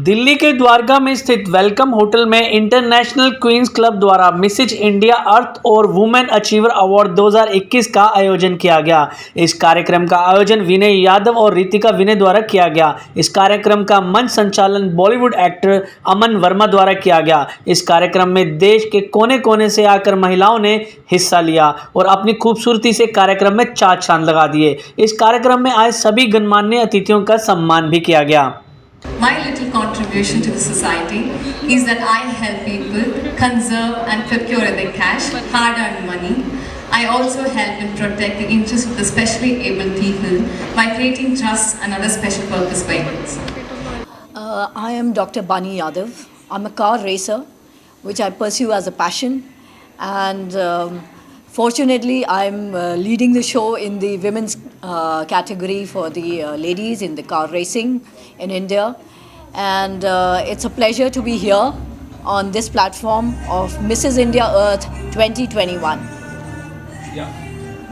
दिल्ली के द्वारका में स्थित वेलकम होटल में इंटरनेशनल क्वींस क्लब द्वारा मिसेज इंडिया अर्थ और वुमेन अचीवर अवार्ड 2021 का आयोजन किया गया। इस कार्यक्रम का आयोजन विनय यादव और रितिका विनय द्वारा किया गया। इस कार्यक्रम का मंच संचालन बॉलीवुड एक्टर अमन वर्मा द्वारा किया गया। इस कार्यक्रम में देश के कोने कोने से आकर महिलाओं ने हिस्सा लिया और अपनी खूबसूरती से कार्यक्रम में चार चांद लगा दिए। इस कार्यक्रम में आए सभी गणमान्य अतिथियों का सम्मान भी किया गया। My little contribution to the society is that I help people conserve and procure their cash, hard-earned money. I also help and protect the interests of the specially abled people by creating trusts and other special purpose vehicles. I am Dr. Bani Yadav. I'm a car racer, which I pursue as a passion, and fortunately, I'm leading the show in the women's category for the ladies in the car racing in India. And it's a pleasure to be here on this platform of Mrs. India Earth 2021.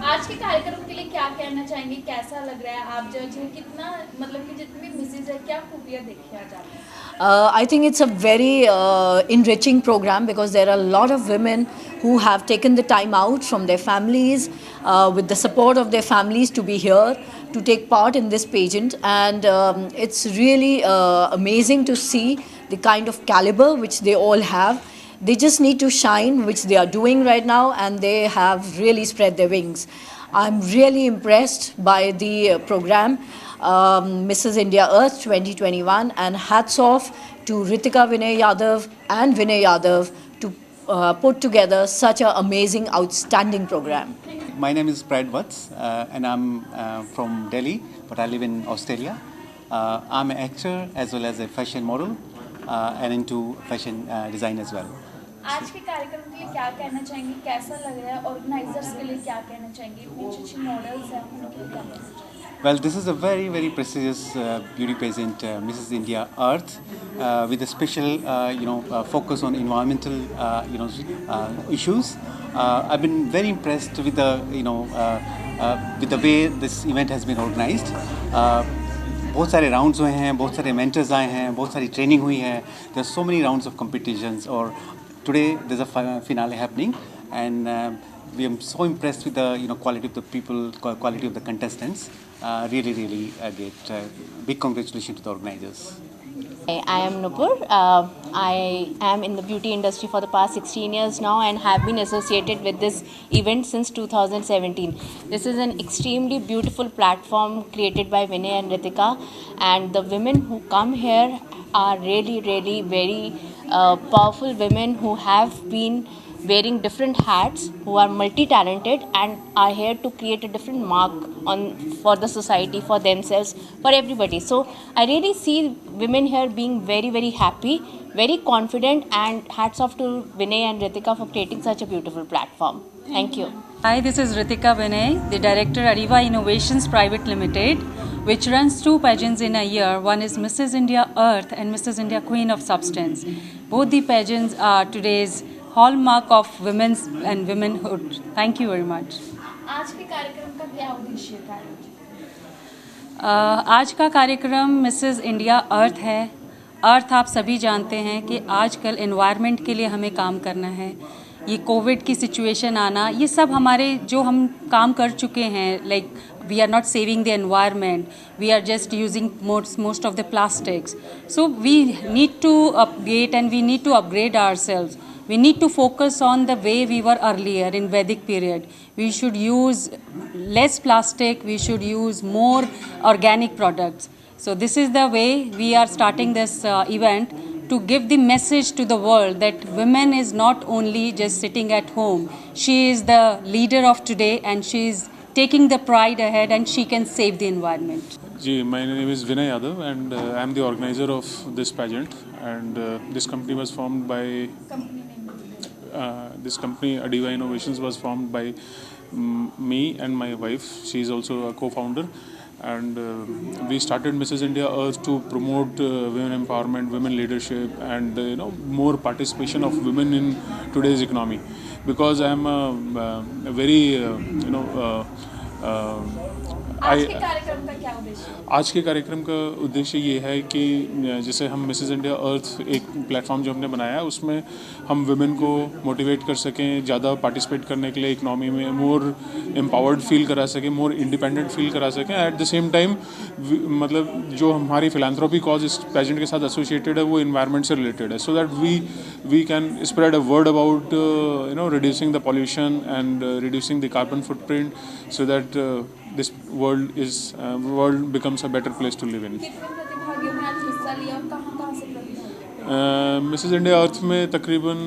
आज के कार्यक्रम के लिए क्या कहना चाहेंगे, कैसा लग रहा है? आप जज हैं, कितना मतलब कि जितनी मिसेज है क्या खूबियाँ देखी आज आपने? I think it's a very enriching program because there are a lot of women who have taken the time out from their families with the support of their families to be here to take part in this pageant, and it's really amazing to see the kind of caliber which they all have. They just need to shine, which they are doing right now, and they have really spread their wings. I'm really impressed by the program, Mrs. India Earth 2021, and hats off to Ritika Vinay Yadav and Vinay Yadav to put together such an amazing, outstanding program. My name is Prad Vats, and I'm from Delhi, but I live in Australia. I'm an actor as well as a fashion model and into fashion design as well. आज के कार्यक्रम के लिए क्या कहना चाहेंगे, कैसा लग रहा है? ऑर्गेनाइजर्स के लिए क्या कहना चाहेंगे? इतनी अच्छी मॉडल्स हैं, उनके लिए क्या कहना चाहेंगे? Well, this is a very, very prestigious beauty pageant, Mrs. India Earth, with a special, focus on environmental, issues. I've been very impressed with with the way this event has been organized. बहुत सारे rounds हुए हैं, बहुत सारे mentors आए हैं, बहुत सारी ट्रेनिंग हुई है. There are so many rounds of competitions, or today there's a finale happening, and we are so impressed with the quality of the people, quality of the contestants. Really great. Big congratulations to the organizers. I am Nupur. I am in the beauty industry for the past 16 years now and have been associated with this event since 2017. This is an extremely beautiful platform created by Vinay and Ritika, and the women who come here are really very powerful women who have been wearing different hats, who are multi-talented and are here to create a different mark for the society, for themselves, for everybody. So I really see women here being very happy, very confident, and hats off to Vinay and Ritika for creating such a beautiful platform. Thank you. Hi, this is Ritika Vinay, the director Ariva Innovations Private Limited, which runs two pageants in a year. One is Mrs. India Earth and Mrs. India Queen of Substance. Both the pageants are today's hallmark of women's and womanhood. Thank you very much. आज के कार्यक्रम का क्या उद्देश्य था? आज का कार्यक्रम मिसेस इंडिया अर्थ है. अर्थ आप सभी जानते हैं कि आजकल एनवायरनमेंट के लिए हमें काम करना है. ये कोविड की सिचुएशन आना, ये सब हमारे जो हम काम कर चुके हैं, like we are not saving the environment, we are just using most of the plastics. So we need to update and we need to upgrade ourselves. We need to focus on the way we were earlier in Vedic period. We should use less plastic, we should use more organic products. So this is the way we are starting this event, to give the message to the world that women is not only just sitting at home. She is the leader of today and she is taking the pride ahead and she can save the environment. My name is Vinay Yadav and I am the organizer of this pageant, and this company was formed by Adiva Innovations was formed by me and my wife. She is also a co-founder, and we started Mrs. India Earth to promote women empowerment, women leadership, and more participation of women in today's economy. Because I am a very आज के कार्यक्रम का क्या उद्देश्य है? आज के कार्यक्रम का उद्देश्य ये है कि जैसे हम मिसेस इंडिया अर्थ एक प्लेटफॉर्म जो हमने बनाया है उसमें हम वुमेन को मोटिवेट कर सकें, ज़्यादा पार्टिसिपेट करने के लिए इकनॉमी में, मोर एम्पावर्ड फील करा सकें, मोर इंडिपेंडेंट फील करा सकें। एट द सेम टाइम मतलब जो हमारी फिलैंथ्रोपी कॉज इस पेजेंट के साथ एसोसिएटेड है वो इन्वायरमेंट से रिलेटेड है, so that we can spread a word about reducing the pollution and reducing the carbon footprint, so that this world becomes a better place to live in. कितने प्रतिभागियों ने आज हिस्सा लिया और कहाँ से प्रतिभागी? मिसेस इंडिया अर्थ में तकरीबन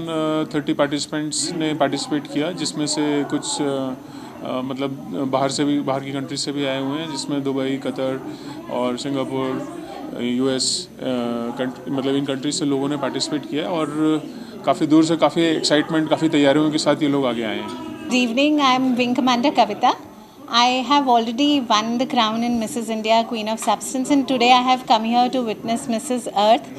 30 पार्टिसिपेंट्स ने पार्टिसिपेट किया, जिसमें से कुछ मतलब बाहर की कंट्रीज से भी आए हुए हैं, जिसमें दुबई, कतर और सिंगापुर, US मतलब इन कंट्रीज से लोगों ने पार्टिसिपेट किया और काफ़ी दूर से काफ़ी एक्साइटमेंट, काफ़ी तैयारियों के साथ ये लोग आगे आए हैं। Good evening, I am Wing Commander Kavita. I have already won the crown in Mrs. India Queen of Substance, and today I have come here to witness Mrs. Earth.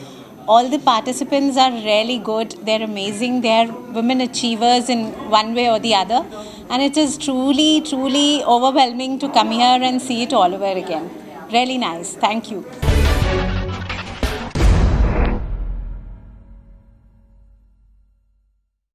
All the participants are really good, they're amazing, they're women achievers in one way or the other, and it is truly overwhelming to come here and see it all over again. Really nice, thank you.